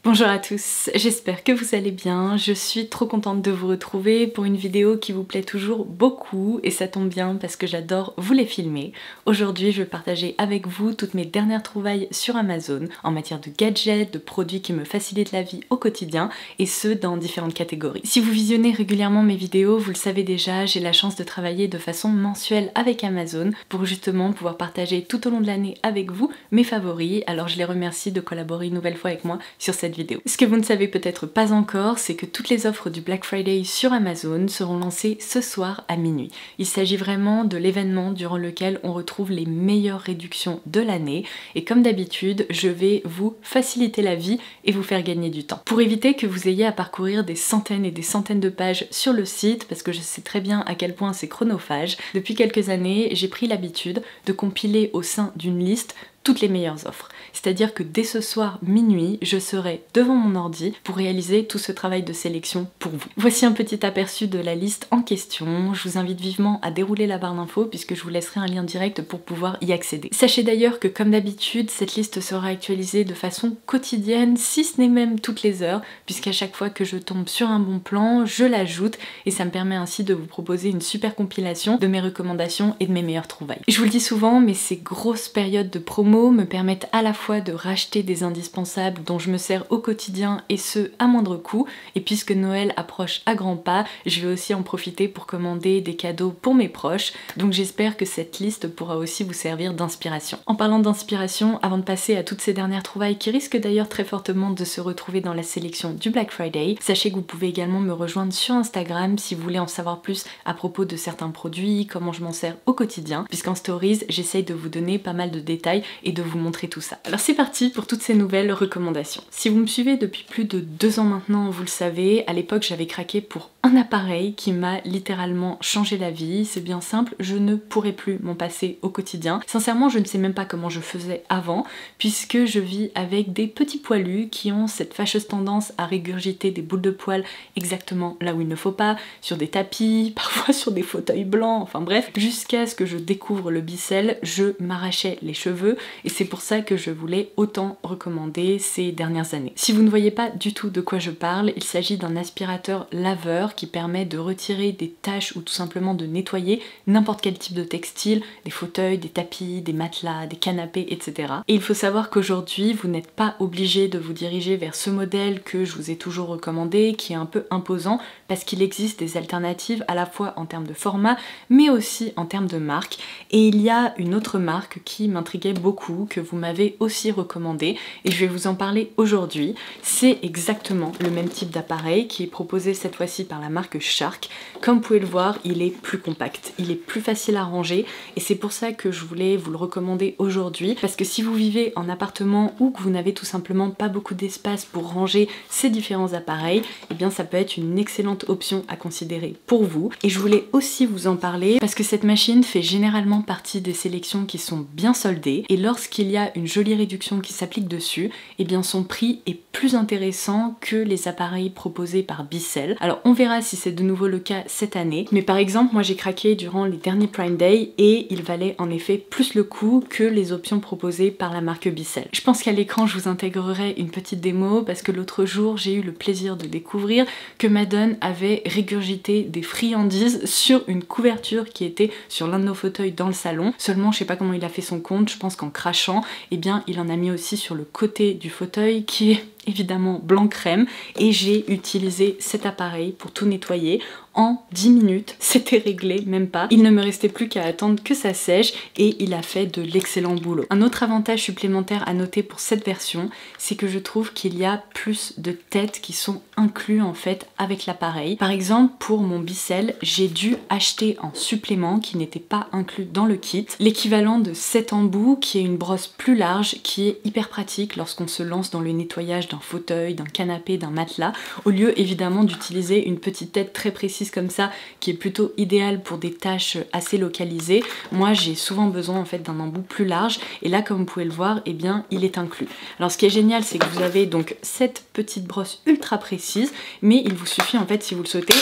Bonjour à tous, j'espère que vous allez bien. Je suis trop contente de vous retrouver pour une vidéo qui vous plaît toujours beaucoup et ça tombe bien parce que j'adore vous les filmer. Aujourd'hui, je vais partager avec vous toutes mes dernières trouvailles sur Amazon en matière de gadgets, de produits qui me facilitent la vie au quotidien et ce dans différentes catégories. Si vous visionnez régulièrement mes vidéos, vous le savez déjà, j'ai la chance de travailler de façon mensuelle avec Amazon pour justement pouvoir partager tout au long de l'année avec vous mes favoris. Alors je les remercie de collaborer une nouvelle fois avec moi sur cette vidéo. Ce que vous ne savez peut-être pas encore, c'est que toutes les offres du Black Friday sur Amazon seront lancées ce soir à minuit. Il s'agit vraiment de l'événement durant lequel on retrouve les meilleures réductions de l'année et comme d'habitude, je vais vous faciliter la vie et vous faire gagner du temps. Pour éviter que vous ayez à parcourir des centaines et des centaines de pages sur le site, parce que je sais très bien à quel point c'est chronophage, depuis quelques années, j'ai pris l'habitude de compiler au sein d'une liste toutes les meilleures offres. C'est-à-dire que dès ce soir minuit, je serai devant mon ordi pour réaliser tout ce travail de sélection pour vous. Voici un petit aperçu de la liste en question. Je vous invite vivement à dérouler la barre d'infos puisque je vous laisserai un lien direct pour pouvoir y accéder. Sachez d'ailleurs que comme d'habitude, cette liste sera actualisée de façon quotidienne, si ce n'est même toutes les heures, puisqu'à chaque fois que je tombe sur un bon plan, je l'ajoute et ça me permet ainsi de vous proposer une super compilation de mes recommandations et de mes meilleures trouvailles. Je vous le dis souvent, mais ces grosses périodes de promo me permettent à la fois de racheter des indispensables dont je me sers au quotidien et ce à moindre coût, et puisque Noël approche à grands pas, je vais aussi en profiter pour commander des cadeaux pour mes proches, donc j'espère que cette liste pourra aussi vous servir d'inspiration. En parlant d'inspiration, avant de passer à toutes ces dernières trouvailles qui risquent d'ailleurs très fortement de se retrouver dans la sélection du Black Friday, sachez que vous pouvez également me rejoindre sur Instagram si vous voulez en savoir plus à propos de certains produits, comment je m'en sers au quotidien, puisqu'en stories j'essaye de vous donner pas mal de détails et de vous montrer tout ça. Alors c'est parti pour toutes ces nouvelles recommandations. Si vous me suivez depuis plus de 2 ans maintenant, vous le savez, à l'époque j'avais craqué pour un appareil qui m'a littéralement changé la vie. C'est bien simple, je ne pourrais plus m'en passer au quotidien. Sincèrement, je ne sais même pas comment je faisais avant, puisque je vis avec des petits poilus qui ont cette fâcheuse tendance à régurgiter des boules de poils exactement là où il ne faut pas, sur des tapis, parfois sur des fauteuils blancs, enfin bref, jusqu'à ce que je découvre le Bicel, je m'arrachais les cheveux et c'est pour ça que je voulais autant recommander ces dernières années. Si vous ne voyez pas du tout de quoi je parle, il s'agit d'un aspirateur laveur qui permet de retirer des taches ou tout simplement de nettoyer n'importe quel type de textile, des fauteuils, des tapis, des matelas, des canapés, etc. Et il faut savoir qu'aujourd'hui, vous n'êtes pas obligé de vous diriger vers ce modèle que je vous ai toujours recommandé, qui est un peu imposant, parce qu'il existe des alternatives à la fois en termes de format, mais aussi en termes de marque. Et il y a une autre marque qui m'intriguait beaucoup, que vous m'avez aussi recommandé, et je vais vous en parler aujourd'hui. C'est exactement le même type d'appareil qui est proposé cette fois-ci par la marque Shark. Comme vous pouvez le voir, il est plus compact, il est plus facile à ranger, et c'est pour ça que je voulais vous le recommander aujourd'hui, parce que si vous vivez en appartement ou que vous n'avez tout simplement pas beaucoup d'espace pour ranger ces différents appareils, eh bien ça peut être une excellente option à considérer pour vous. Et je voulais aussi vous en parler parce que cette machine fait généralement partie des sélections qui sont bien soldées, et lorsqu'il y a une jolie réduction qui s'applique dessus, eh bien son prix est plus intéressant que les appareils proposés par Bicel. Alors on verra si c'est de nouveau le cas cette année, mais par exemple moi j'ai craqué durant les derniers Prime Day et il valait en effet plus le coup que les options proposées par la marque Bicel. Je pense qu'à l'écran je vous intégrerai une petite démo parce que l'autre jour j'ai eu le plaisir de découvrir que Madone avait régurgité des friandises sur une couverture qui était sur l'un de nos fauteuils dans le salon. Seulement je sais pas comment il a fait son compte, je pense qu'en crachant, eh bien il en a mis aussi sur le côté du fauteuil qui est évidemment blanc crème, et j'ai utilisé cet appareil pour tout nettoyer. En 10 minutes, c'était réglé, même pas. Il ne me restait plus qu'à attendre que ça sèche et il a fait de l'excellent boulot. Un autre avantage supplémentaire à noter pour cette version, c'est que je trouve qu'il y a plus de têtes qui sont inclus en fait avec l'appareil. Par exemple, pour mon Bicel, j'ai dû acheter en supplément, qui n'était pas inclus dans le kit, l'équivalent de 7 embouts, qui est une brosse plus large, qui est hyper pratique lorsqu'on se lance dans le nettoyage d'un fauteuil, d'un canapé, d'un matelas, au lieu évidemment d'utiliser une petite tête très précise comme ça, qui est plutôt idéale pour des tâches assez localisées. Moi j'ai souvent besoin en fait d'un embout plus large, et là comme vous pouvez le voir, eh bien il est inclus. Alors ce qui est génial, c'est que vous avez donc cette petite brosse ultra précise, mais il vous suffit en fait, si vous le souhaitez,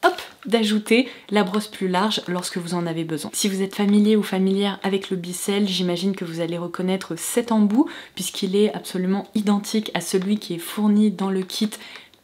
hop, d'ajouter la brosse plus large lorsque vous en avez besoin. Si vous êtes familier ou familière avec le Bissell, j'imagine que vous allez reconnaître cet embout puisqu'il est absolument identique à celui qui est fourni dans le kit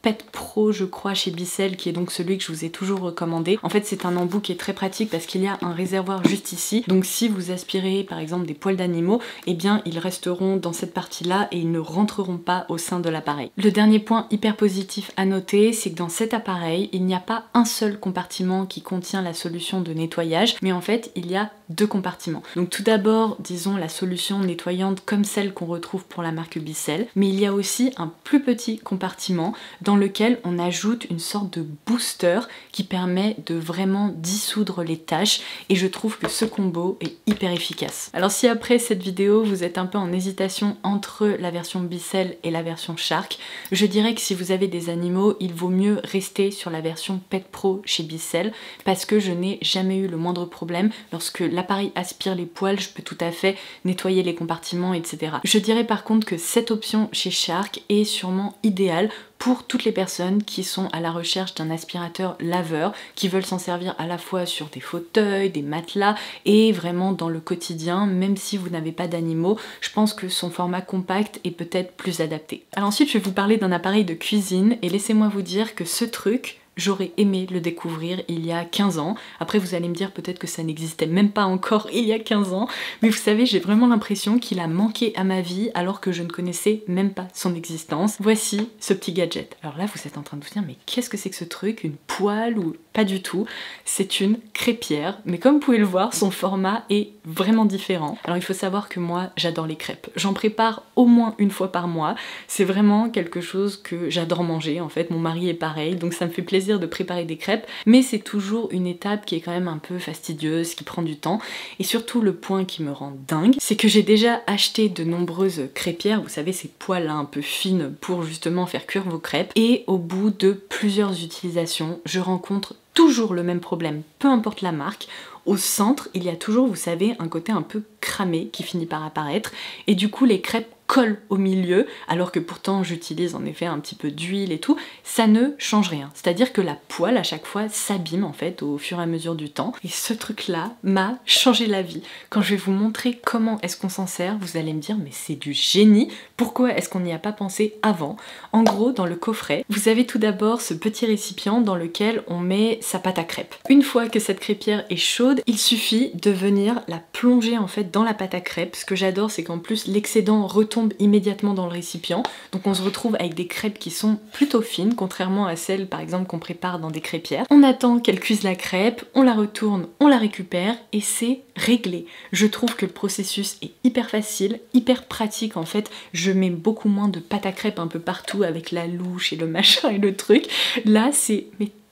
Pet Pro, je crois, chez Bissell, qui est donc celui que je vous ai toujours recommandé. En fait, c'est un embout qui est très pratique parce qu'il y a un réservoir juste ici. Donc si vous aspirez par exemple des poils d'animaux, eh bien ils resteront dans cette partie-là et ils ne rentreront pas au sein de l'appareil. Le dernier point hyper positif à noter, c'est que dans cet appareil, il n'y a pas un seul compartiment qui contient la solution de nettoyage, mais en fait, il y a deux compartiments. Donc tout d'abord, disons la solution nettoyante comme celle qu'on retrouve pour la marque Bissell, mais il y a aussi un plus petit compartiment dans lequel on ajoute une sorte de booster qui permet de vraiment dissoudre les taches, et je trouve que ce combo est hyper efficace. Alors si après cette vidéo vous êtes un peu en hésitation entre la version Bissell et la version Shark, je dirais que si vous avez des animaux, il vaut mieux rester sur la version Pet Pro chez Bissell parce que je n'ai jamais eu le moindre problème. Lorsque l'appareil aspire les poils, je peux tout à fait nettoyer les compartiments, etc. Je dirais par contre que cette option chez Shark est sûrement idéale pour toutes les personnes qui sont à la recherche d'un aspirateur laveur, qui veulent s'en servir à la fois sur des fauteuils, des matelas et vraiment dans le quotidien, même si vous n'avez pas d'animaux, je pense que son format compact est peut-être plus adapté. Alors ensuite, je vais vous parler d'un appareil de cuisine et laissez-moi vous dire que ce truc, j'aurais aimé le découvrir il y a 15 ans. Après vous allez me dire peut-être que ça n'existait même pas encore il y a 15 ans, mais vous savez, j'ai vraiment l'impression qu'il a manqué à ma vie alors que je ne connaissais même pas son existence. Voici ce petit gadget. Alors là vous êtes en train de vous dire mais qu'est-ce que c'est que ce truc? Une poêle ou pas du tout? C'est une crêpière, mais comme vous pouvez le voir, son format est vraiment différent. Alors il faut savoir que moi j'adore les crêpes. J'en prépare au moins une fois par mois. C'est vraiment quelque chose que j'adore manger en fait. Mon mari est pareil, donc ça me fait plaisir de préparer des crêpes, mais c'est toujours une étape qui est quand même un peu fastidieuse, qui prend du temps. Et surtout le point qui me rend dingue, c'est que j'ai déjà acheté de nombreuses crêpières, vous savez ces poêles là un peu fines pour justement faire cuire vos crêpes, et au bout de plusieurs utilisations, je rencontre toujours le même problème, peu importe la marque. Au centre, il y a toujours, vous savez, un côté un peu cramé qui finit par apparaître, et du coup les crêpes collent au milieu, alors que pourtant j'utilise en effet un petit peu d'huile et tout, ça ne change rien. C'est-à-dire que la poêle à chaque fois s'abîme en fait au fur et à mesure du temps, et ce truc là m'a changé la vie. Quand je vais vous montrer comment est-ce qu'on s'en sert, vous allez me dire mais c'est du génie, pourquoi est-ce qu'on n'y a pas pensé avant? En gros, dans le coffret, vous avez tout d'abord ce petit récipient dans lequel on met sa pâte à crêpes. Une fois que cette crêpière est chaude, il suffit de venir la plonger en fait dans la pâte à crêpes. Ce que j'adore, c'est qu'en plus l'excédent retombe immédiatement dans le récipient, donc on se retrouve avec des crêpes qui sont plutôt fines, contrairement à celles par exemple qu'on prépare dans des crêpières. On attend qu'elle cuise la crêpe, on la retourne, on la récupère et c'est réglé. Je trouve que le processus est hyper facile, hyper pratique en fait. Je mets beaucoup moins de pâte à crêpes un peu partout avec la louche et le machin et le truc. Là c'est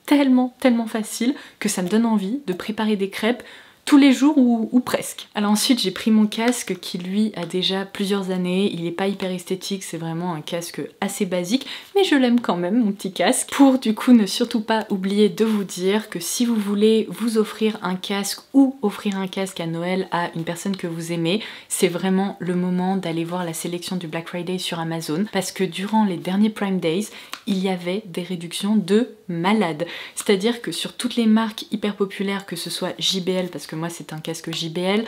tellement facile que ça me donne envie de préparer des crêpes tous les jours ou presque. Alors ensuite j'ai pris mon casque qui lui a déjà plusieurs années, il est pas hyper esthétique, c'est vraiment un casque assez basique, mais je l'aime quand même mon petit casque, pour du coup ne surtout pas oublier de vous dire que si vous voulez vous offrir un casque ou offrir un casque à Noël à une personne que vous aimez, c'est vraiment le moment d'aller voir la sélection du Black Friday sur Amazon, parce que durant les derniers Prime Days, il y avait des réductions de malade. C'est-à-dire que sur toutes les marques hyper populaires, que ce soit JBL, parce que moi c'est un casque JBL,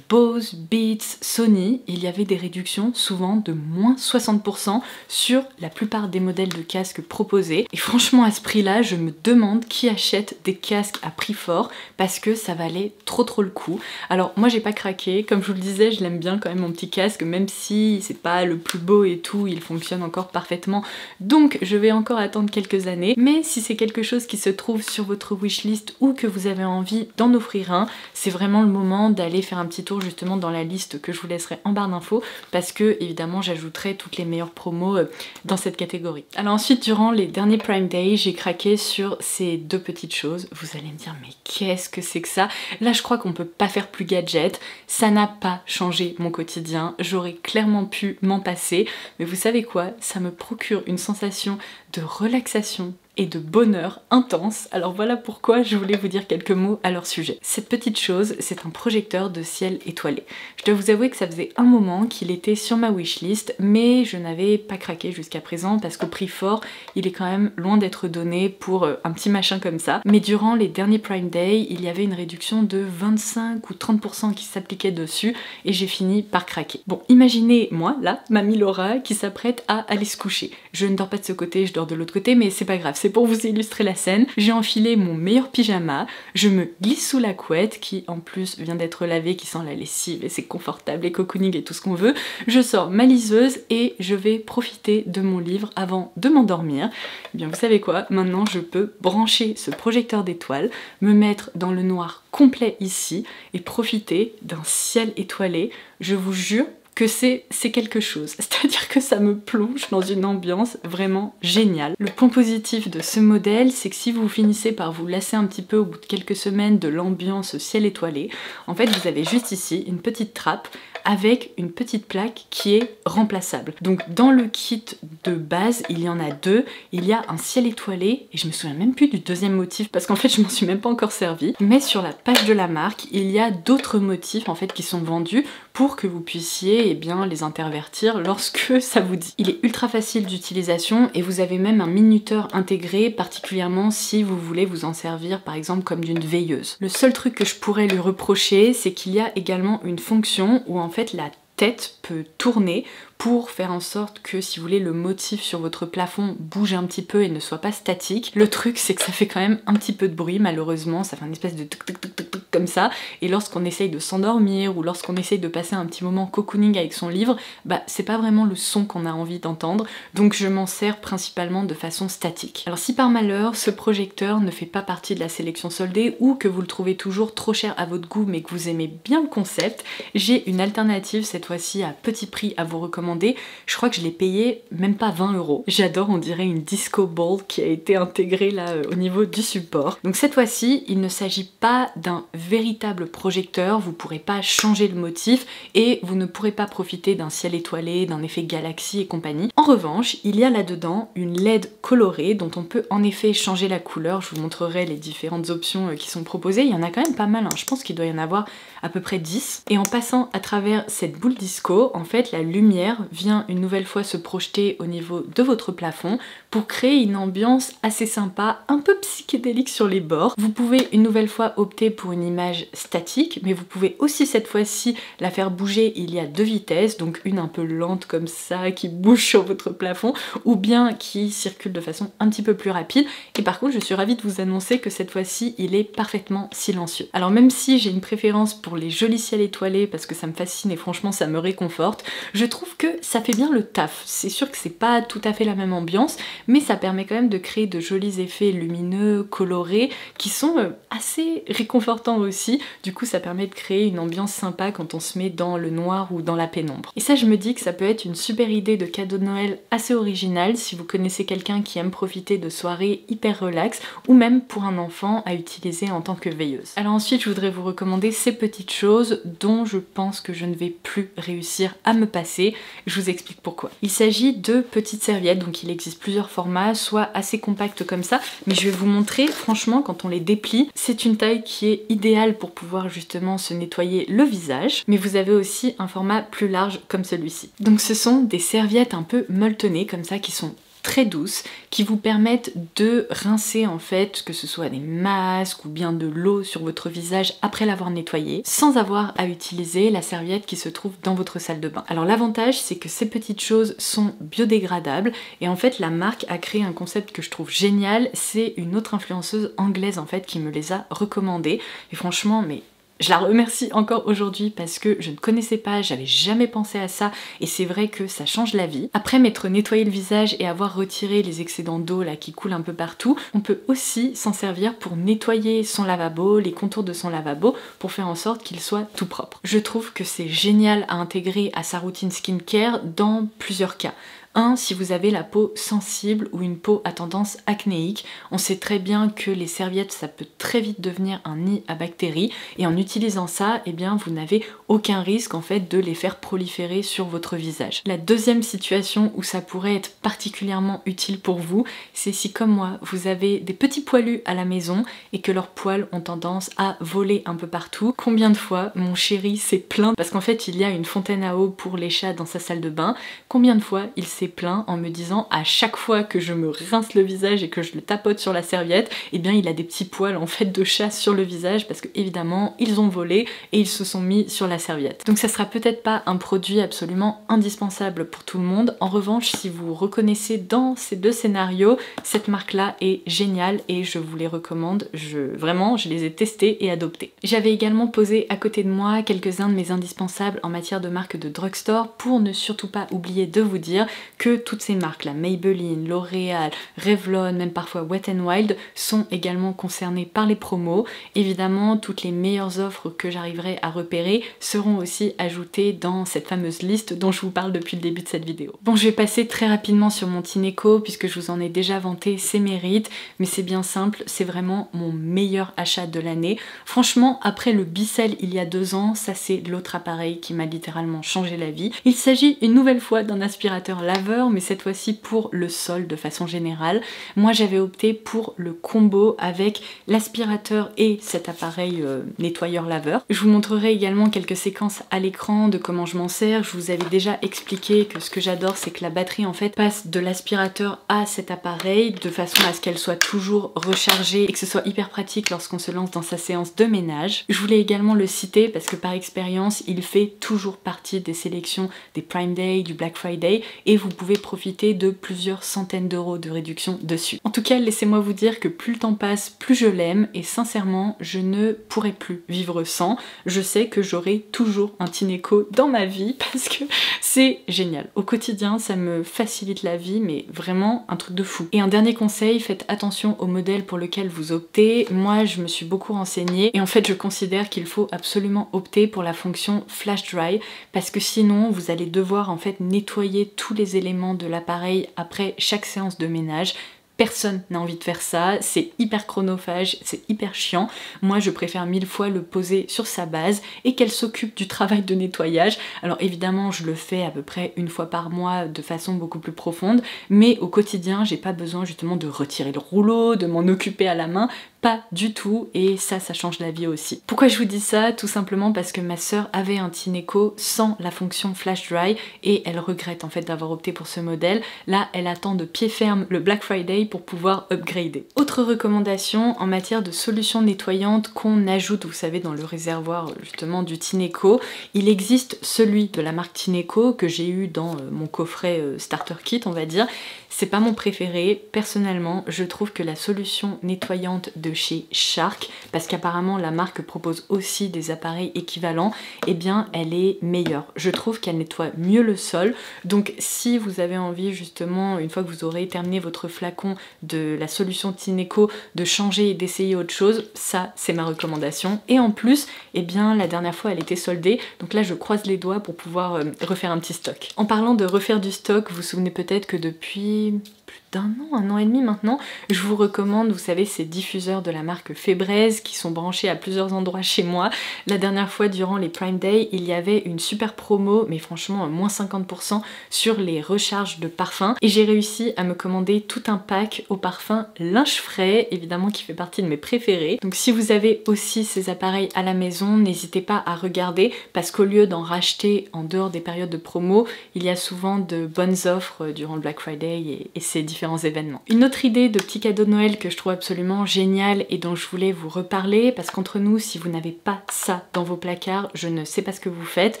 Bose, Beats, Sony, il y avait des réductions souvent de moins 60% sur la plupart des modèles de casques proposés. Et franchement à ce prix-là, je me demande qui achète des casques à prix fort, parce que ça valait trop le coup. Alors moi j'ai pas craqué, comme je vous le disais, je l'aime bien quand même mon petit casque, même si c'est pas le plus beau et tout, il fonctionne encore parfaitement, donc je vais encore attendre quelques années. Mais si c'est quelque chose qui se trouve sur votre wishlist ou que vous avez envie d'en offrir un, c'est vraiment le moment d'aller faire un petit tour justement dans la liste que je vous laisserai en barre d'infos, parce que évidemment j'ajouterai toutes les meilleures promos dans cette catégorie. Alors ensuite, durant les derniers Prime Day, j'ai craqué sur ces deux petites choses. Vous allez me dire mais qu'est-ce que c'est que ça? Là je crois qu'on peut pas faire plus gadget, ça n'a pas changé mon quotidien, j'aurais clairement pu m'en passer, mais vous savez quoi, ça me procure une sensation de relaxation et de bonheur intense. Alors voilà pourquoi je voulais vous dire quelques mots à leur sujet. Cette petite chose, c'est un projecteur de ciel étoilé. Je dois vous avouer que ça faisait un moment qu'il était sur ma wishlist, mais je n'avais pas craqué jusqu'à présent parce qu'au prix fort, il est quand même loin d'être donné pour un petit machin comme ça. Mais durant les derniers Prime Day, il y avait une réduction de 25 ou 30% qui s'appliquait dessus et j'ai fini par craquer. Bon, imaginez moi, là, mamie Laura, qui s'apprête à aller se coucher. Je ne dors pas de ce côté, je dors de l'autre côté, mais c'est pas grave, c'est pour vous illustrer la scène. J'ai enfilé mon meilleur pyjama, je me glisse sous la couette, qui en plus vient d'être lavée, qui sent la lessive et c'est confortable et cocooning et tout ce qu'on veut. Je sors ma liseuse et je vais profiter de mon livre avant de m'endormir. Eh bien vous savez quoi, maintenant je peux brancher ce projecteur d'étoiles, me mettre dans le noir complet ici et profiter d'un ciel étoilé. Je vous jure que c'est quelque chose, c'est-à-dire que ça me plonge dans une ambiance vraiment géniale. Le point positif de ce modèle, c'est que si vous finissez par vous lasser un petit peu au bout de quelques semaines de l'ambiance ciel étoilé, en fait vous avez juste ici une petite trappe avec une petite plaque qui est remplaçable. Donc dans le kit de base, il y en a deux. Il y a un ciel étoilé et je me souviens même plus du deuxième motif parce qu'en fait je m'en suis même pas encore servi. Mais sur la page de la marque, il y a d'autres motifs en fait qui sont vendus pour que vous puissiez bien les intervertir lorsque ça vous dit. Il est ultra facile d'utilisation et vous avez même un minuteur intégré, particulièrement si vous voulez vous en servir par exemple comme d'une veilleuse. Le seul truc que je pourrais lui reprocher, c'est qu'il y a également une fonction où en fait la tête peut tourner pour faire en sorte que, si vous voulez, le motif sur votre plafond bouge un petit peu et ne soit pas statique. Le truc, c'est que ça fait quand même un petit peu de bruit, malheureusement, ça fait une espèce de tic tic tic tic tic comme ça, et lorsqu'on essaye de s'endormir ou lorsqu'on essaye de passer un petit moment cocooning avec son livre, bah c'est pas vraiment le son qu'on a envie d'entendre, donc je m'en sers principalement de façon statique. Alors si par malheur, ce projecteur ne fait pas partie de la sélection soldée ou que vous le trouvez toujours trop cher à votre goût mais que vous aimez bien le concept, j'ai une alternative cette fois-ci à petit prix à vous recommander. Je crois que je l'ai payé même pas 20 €. J'adore, on dirait une disco ball qui a été intégrée là au niveau du support. Donc cette fois-ci, il ne s'agit pas d'un véritable projecteur, vous pourrez pas changer le motif et vous ne pourrez pas profiter d'un ciel étoilé, d'un effet galaxie et compagnie. En revanche, il y a là-dedans une LED colorée dont on peut en effet changer la couleur. Je vous montrerai les différentes options qui sont proposées. Il y en a quand même pas mal, hein. Je pense qu'il doit y en avoir à peu près 10. Et en passant à travers cette boule disco, en fait la lumière vient une nouvelle fois se projeter au niveau de votre plafond pour créer une ambiance assez sympa, un peu psychédélique sur les bords. Vous pouvez une nouvelle fois opter pour une image statique, mais vous pouvez aussi cette fois-ci la faire bouger. Il y a deux vitesses, donc une un peu lente comme ça qui bouge sur votre plafond, ou bien qui circule de façon un petit peu plus rapide. Et par contre, je suis ravie de vous annoncer que cette fois-ci, il est parfaitement silencieux. Alors même si j'ai une préférence pour les jolis ciels étoilés parce que ça me fascine et franchement ça me réconforte, je trouve que ça fait bien le taf. C'est sûr que c'est pas tout à fait la même ambiance, mais ça permet quand même de créer de jolis effets lumineux, colorés, qui sont assez réconfortants aussi. Du coup, ça permet de créer une ambiance sympa quand on se met dans le noir ou dans la pénombre. Et ça, je me dis que ça peut être une super idée de cadeau de Noël assez original si vous connaissez quelqu'un qui aime profiter de soirées hyper relax, ou même pour un enfant à utiliser en tant que veilleuse. Alors ensuite, je voudrais vous recommander ces petites choses dont je pense que je ne vais plus réussir à me passer. Je vous explique pourquoi. Il s'agit de petites serviettes, donc il existe plusieurs formats, soit assez compactes comme ça, mais je vais vous montrer, franchement, quand on les déplie, c'est une taille qui est idéale pour pouvoir justement se nettoyer le visage, mais vous avez aussi un format plus large comme celui-ci. Donc ce sont des serviettes un peu molletonnées comme ça, qui sont très douces, qui vous permettent de rincer en fait, que ce soit des masques ou bien de l'eau sur votre visage après l'avoir nettoyé, sans avoir à utiliser la serviette qui se trouve dans votre salle de bain. Alors l'avantage, c'est que ces petites choses sont biodégradables et en fait la marque a créé un concept que je trouve génial. C'est une autre influenceuse anglaise en fait qui me les a recommandées et franchement, mais je la remercie encore aujourd'hui parce que je ne connaissais pas, j'avais jamais pensé à ça et c'est vrai que ça change la vie. Après m'être nettoyé le visage et avoir retiré les excédents d'eau là qui coulent un peu partout, on peut aussi s'en servir pour nettoyer son lavabo, les contours de son lavabo, pour faire en sorte qu'il soit tout propre. Je trouve que c'est génial à intégrer à sa routine skincare dans plusieurs cas. Un, si vous avez la peau sensible ou une peau à tendance acnéique, on sait très bien que les serviettes ça peut très vite devenir un nid à bactéries et en utilisant ça, eh bien vous n'avez aucun risque en fait de les faire proliférer sur votre visage. La deuxième situation où ça pourrait être particulièrement utile pour vous, c'est si comme moi vous avez des petits poilus à la maison et que leurs poils ont tendance à voler un peu partout. Combien de fois mon chéri s'est plaint parce qu'en fait il y a une fontaine à eau pour les chats dans sa salle de bain. Combien de fois il s'est plaint en me disant à chaque fois que je me rince le visage et que je le tapote sur la serviette, eh bien il a des petits poils en fait de chat sur le visage parce que évidemment ils ont volé et ils se sont mis sur la serviette. Donc ça sera peut-être pas un produit absolument indispensable pour tout le monde. En revanche, si vous reconnaissez dans ces deux scénarios, cette marque là est géniale et je vous les recommande. Vraiment, je les ai testés et adoptés. J'avais également posé à côté de moi quelques-uns de mes indispensables en matière de marques de drugstore pour ne surtout pas oublier de vous dire que toutes ces marques là, Maybelline, L'Oréal, Revlon, même parfois Wet n Wild, sont également concernées par les promos. Évidemment, toutes les meilleures offres que j'arriverai à repérer seront aussi ajoutées dans cette fameuse liste dont je vous parle depuis le début de cette vidéo. Bon, je vais passer très rapidement sur mon Tineco puisque je vous en ai déjà vanté ses mérites, mais c'est bien simple, c'est vraiment mon meilleur achat de l'année. Franchement, après le Bicel il y a 2 ans, ça c'est l'autre appareil qui m'a littéralement changé la vie. Il s'agit une nouvelle fois d'un aspirateur laveur, mais cette fois-ci pour le sol de façon générale. Moi j'avais opté pour le combo avec l'aspirateur et cet appareil nettoyeur laveur. Je vous montrerai également quelques séquences à l'écran de comment je m'en sers. Je vous avais déjà expliqué que ce que j'adore c'est que la batterie en fait passe de l'aspirateur à cet appareil de façon à ce qu'elle soit toujours rechargée et que ce soit hyper pratique lorsqu'on se lance dans sa séance de ménage. Je voulais également le citer parce que par expérience il fait toujours partie des sélections des Prime Day, du Black Friday et vous pouvez profiter de plusieurs centaines d'euros de réduction dessus. En tout cas, laissez-moi vous dire que plus le temps passe, plus je l'aime et sincèrement je ne pourrais plus vivre sans. Je sais que j'aurai toujours un Tineco dans ma vie parce que c'est génial. Au quotidien ça me facilite la vie mais vraiment un truc de fou. Et un dernier conseil, faites attention au modèle pour lequel vous optez. Moi je me suis beaucoup renseignée et en fait je considère qu'il faut absolument opter pour la fonction Flash Dry parce que sinon vous allez devoir en fait nettoyer tous les éléments de l'appareil après chaque séance de ménage. Personne n'a envie de faire ça, c'est hyper chronophage, c'est hyper chiant. Moi je préfère 1000 fois le poser sur sa base et qu'elle s'occupe du travail de nettoyage. Alors évidemment je le fais à peu près une fois par mois de façon beaucoup plus profonde, mais au quotidien j'ai pas besoin justement de retirer le rouleau, de m'en occuper à la main. Pas du tout, et ça change la vie aussi. Pourquoi je vous dis ça? Tout simplement parce que ma sœur avait un Tineco sans la fonction Flash Dry et elle regrette en fait d'avoir opté pour ce modèle. Là, elle attend de pied ferme le Black Friday pour pouvoir upgrader. Autre recommandation en matière de solutions nettoyantes qu'on ajoute, vous savez, dans le réservoir justement du Tineco, il existe celui de la marque Tineco que j'ai eu dans mon coffret starter kit, on va dire. C'est pas mon préféré, personnellement je trouve que la solution nettoyante de chez Shark, parce qu'apparemment la marque propose aussi des appareils équivalents, eh bien elle est meilleure. Je trouve qu'elle nettoie mieux le sol, donc si vous avez envie justement, une fois que vous aurez terminé votre flacon de la solution Tineco, de changer et d'essayer autre chose, ça c'est ma recommandation. Et en plus, eh bien la dernière fois elle était soldée, donc là je croise les doigts pour pouvoir refaire un petit stock. En parlant de refaire du stock, vous vous souvenez peut-être que depuis plus un an et demi maintenant, je vous recommande, vous savez, ces diffuseurs de la marque Febreze qui sont branchés à plusieurs endroits chez moi. La dernière fois, durant les Prime Day, il y avait une super promo, mais franchement, moins 50% sur les recharges de parfums. Et j'ai réussi à me commander tout un pack au parfum Linge Frais, évidemment qui fait partie de mes préférés. Donc si vous avez aussi ces appareils à la maison, n'hésitez pas à regarder, parce qu'au lieu d'en racheter en dehors des périodes de promo, il y a souvent de bonnes offres durant le Black Friday et ces différents événements. Une autre idée de petit cadeau de Noël que je trouve absolument génial et dont je voulais vous reparler, parce qu'entre nous, si vous n'avez pas ça dans vos placards, je ne sais pas ce que vous faites.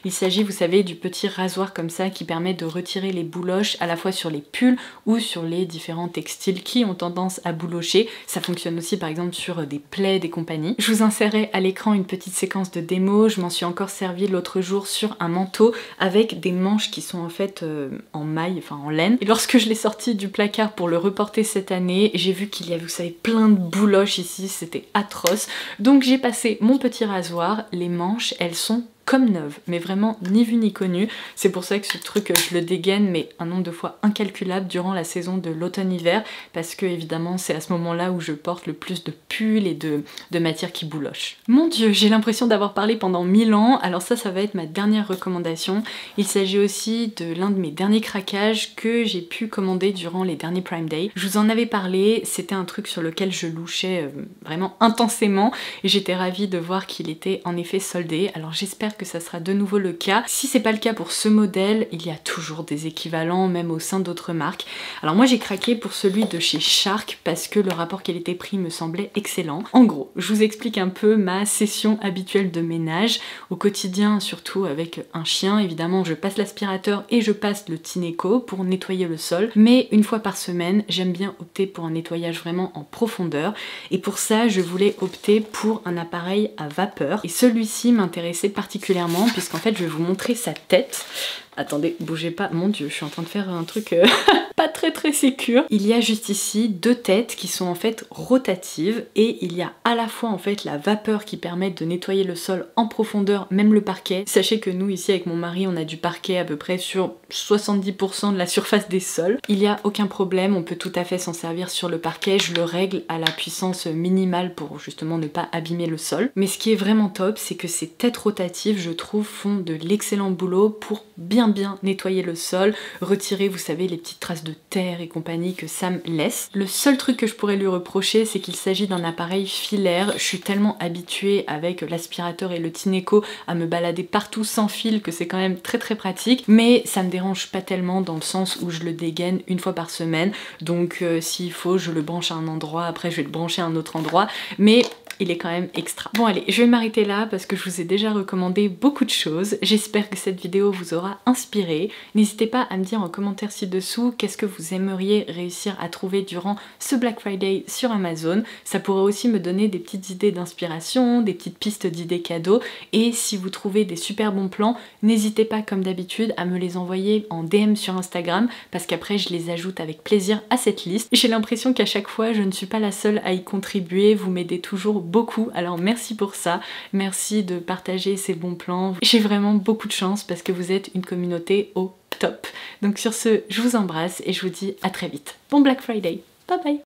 Il s'agit, vous savez, du petit rasoir comme ça qui permet de retirer les bouloches à la fois sur les pulls ou sur les différents textiles qui ont tendance à boulocher. Ça fonctionne aussi par exemple sur des plaids et compagnie. Je vous insérerai à l'écran une petite séquence de démo. Je m'en suis encore servi l'autre jour sur un manteau avec des manches qui sont en fait en maille, enfin en laine. Et lorsque je l'ai sorti du placard pour le reporter cette année, j'ai vu qu'il y avait, vous savez, plein de bouloches ici, c'était atroce. Donc j'ai passé mon petit rasoir, les manches, elles sont comme neuve, mais vraiment ni vu ni connu. C'est pour ça que ce truc je le dégaine mais un nombre de fois incalculable durant la saison de l'automne-hiver, parce que évidemment c'est à ce moment-là où je porte le plus de pulls et de matière qui bouloche. Mon dieu, j'ai l'impression d'avoir parlé pendant 1000 ans, alors ça va être ma dernière recommandation. Il s'agit aussi de l'un de mes derniers craquages que j'ai pu commander durant les derniers Prime Day. Je vous en avais parlé, c'était un truc sur lequel je louchais vraiment intensément et j'étais ravie de voir qu'il était en effet soldé, alors j'espère que ça sera de nouveau le cas. Si c'est pas le cas pour ce modèle, il y a toujours des équivalents même au sein d'autres marques. Alors moi j'ai craqué pour celui de chez Shark parce que le rapport qualité-prix me semblait excellent. En gros, je vous explique un peu ma session habituelle de ménage au quotidien, surtout avec un chien. Évidemment je passe l'aspirateur et je passe le Tineco pour nettoyer le sol, mais une fois par semaine j'aime bien opter pour un nettoyage vraiment en profondeur et pour ça je voulais opter pour un appareil à vapeur et celui-ci m'intéressait particulièrement puisqu'en fait je vais vous montrer sa tête. Attendez, bougez pas, mon dieu, je suis en train de faire un truc pas très sécure. Il y a juste ici deux têtes qui sont en fait rotatives et il y a à la fois en fait la vapeur qui permet de nettoyer le sol en profondeur, même le parquet. Sachez que nous ici avec mon mari on a du parquet à peu près sur 70% de la surface des sols. Il n'y a aucun problème, on peut tout à fait s'en servir sur le parquet, je le règle à la puissance minimale pour justement ne pas abîmer le sol. Mais ce qui est vraiment top, c'est que ces têtes rotatives, je trouve, font de l'excellent boulot pour bien nettoyer le sol, retirer, vous savez, les petites traces de terre et compagnie que ça me laisse. Le seul truc que je pourrais lui reprocher, c'est qu'il s'agit d'un appareil filaire. Je suis tellement habituée avec l'aspirateur et le Tineco à me balader partout sans fil que c'est quand même très pratique, mais ça me dérange pas tellement dans le sens où je le dégaine une fois par semaine, donc s'il faut je le branche à un endroit, après je vais le brancher à un autre endroit, mais il est quand même extra. Bon allez, je vais m'arrêter là parce que je vous ai déjà recommandé beaucoup de choses. J'espère que cette vidéo vous aura inspiré. N'hésitez pas à me dire en commentaire ci-dessous qu'est-ce que vous aimeriez réussir à trouver durant ce Black Friday sur Amazon. Ça pourrait aussi me donner des petites idées d'inspiration, des petites pistes d'idées cadeaux. Et si vous trouvez des super bons plans, n'hésitez pas comme d'habitude à me les envoyer en DM sur Instagram parce qu'après je les ajoute avec plaisir à cette liste. J'ai l'impression qu'à chaque fois je ne suis pas la seule à y contribuer, vous m'aidez toujours beaucoup, alors merci pour ça, merci de partager ces bons plans. J'ai vraiment beaucoup de chance parce que vous êtes une communauté au top. Donc sur ce, je vous embrasse et je vous dis à très vite. Bon Black Friday, bye bye.